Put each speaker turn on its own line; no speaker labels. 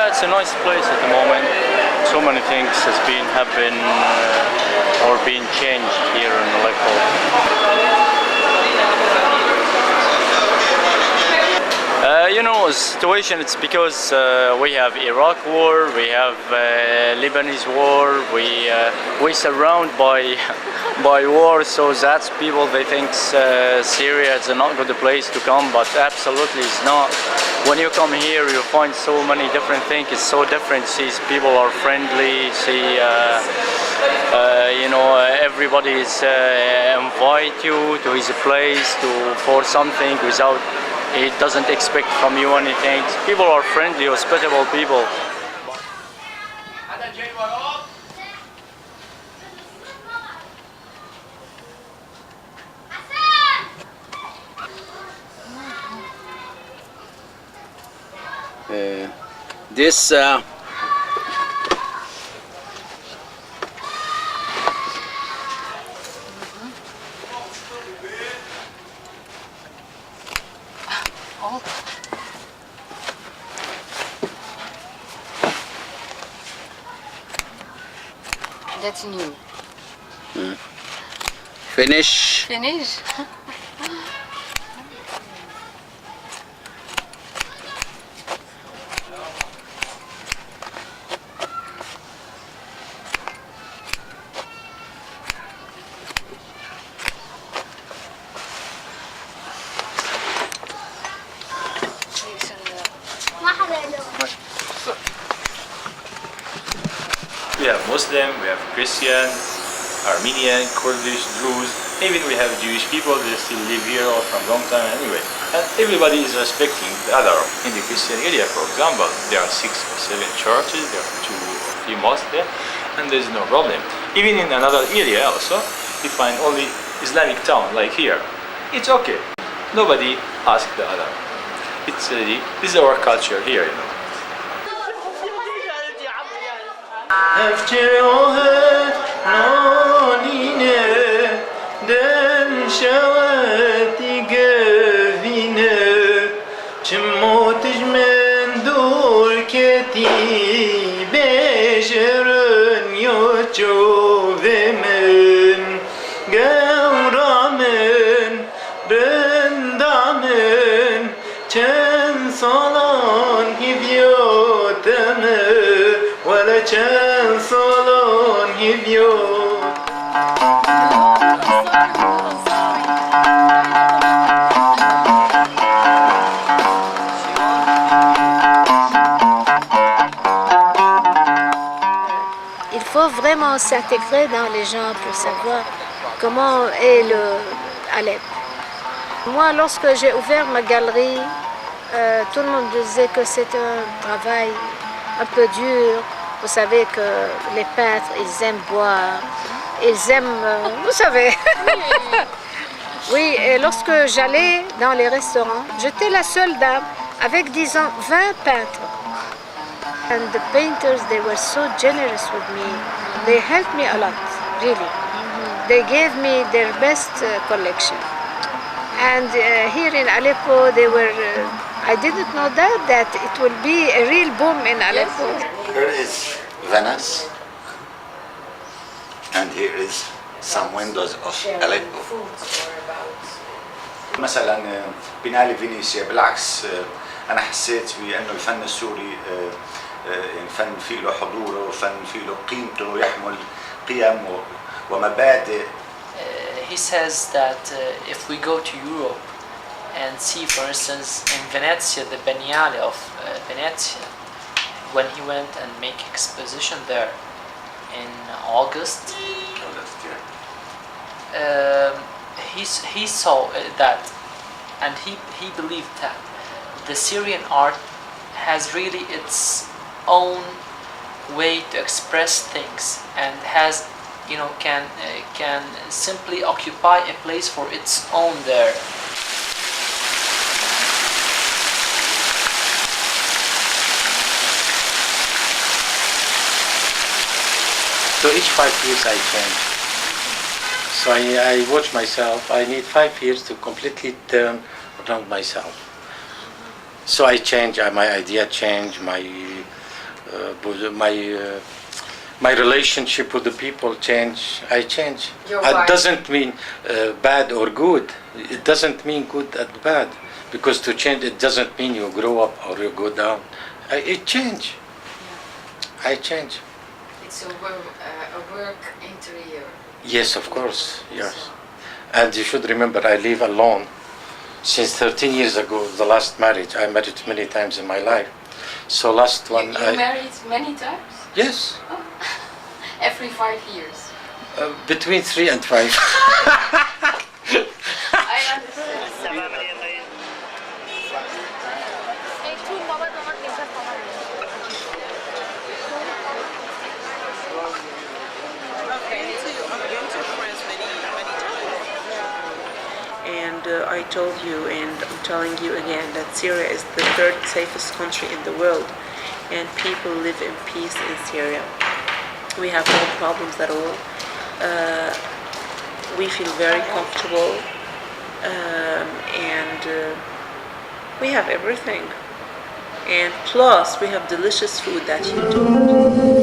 It's a nice place at the moment. So many things have been or been changed here in Aleppo. You know, the situation, it's because we have Iraq war, we have Lebanese war, we surrounded by war, so that's people, they think Syria is not a good place to come, but absolutely it's not. When you come here, you find so many different things. It's so different. See, people are friendly. See, you know, everybody is invite you to his place for something without. He doesn't expect from you anything. People are friendly, hospitable people.
This
That's new.
Finish.
Finish?
We have Muslim, we have Christian, Armenian, Kurdish, Druze, even we have Jewish people that still live here or from long time anyway. And everybody is respecting the other. In the Christian area, for example, there are 6 or 7 churches, there are 2 or 3 mosques there, and there is no problem. Even in another area also, we find only Islamic town like here. It's okay. Nobody asks the other. It's this is our culture here, you know.
أفجعها نانينة دن شواتي قفينة جمو تجمن دور كتي بشرن يوچو ومن قورامن رندامن چن صالان هبيوتمن ولا چند سالان هیویو
Il faut vraiment s'intégrer dans les gens pour savoir comment est le Alep. Moi, lorsque j'ai ouvert ma galerie, tout le monde disait que c'est un travail un peu dur. Vous savez que les peintres, ils aiment boire, ils aiment, vous savez. Oui, et lorsque j'allais dans les restaurants, j'étais la seule dame avec, disons, 20 peintres. And the painters, they were so generous with me. They helped me a lot, really. They gave me their best collection. And here in Aleppo, they were, I didn't know that it will be a real boom in Aleppo.
Here is Venice, and here is some windows of Aleppo. مثلا بناء فينيسيا بالعكس انا حسيت بانه الفن السوري يعني فن فيه له حضوره وفن فيه له قيمته يحمل قيم ومبادئ.
He says that if we go to Europe and see, for instance, in Venezia, the Biennale of Venezia, when he went and make exposition there in August, he saw that, and he believed that the Syrian art has really its own way to express things and has, you know, can simply occupy a place for its own there.
So each 5 years I change. So I watch myself. I need 5 years to completely turn around myself. So I change. My idea change. My relationship with the people change. I change. It doesn't mean bad or good. It doesn't mean good and bad, because to change it doesn't mean you grow up or you go down. It change. I change.
It's a work interior.
Yes, of course. Yes, and you should remember I live alone since 13 years ago. The last marriage I married many times in my life. So last one.
You married many times?
Yes.
Oh. Every 5 years.
Between 3 and 5.
I understand.
And I told you, and I'm telling you again, that Syria is the third safest country in the world, and people live in peace in Syria. We have no problems at all. We feel very comfortable, and we have everything. And plus, we have delicious food that you don't.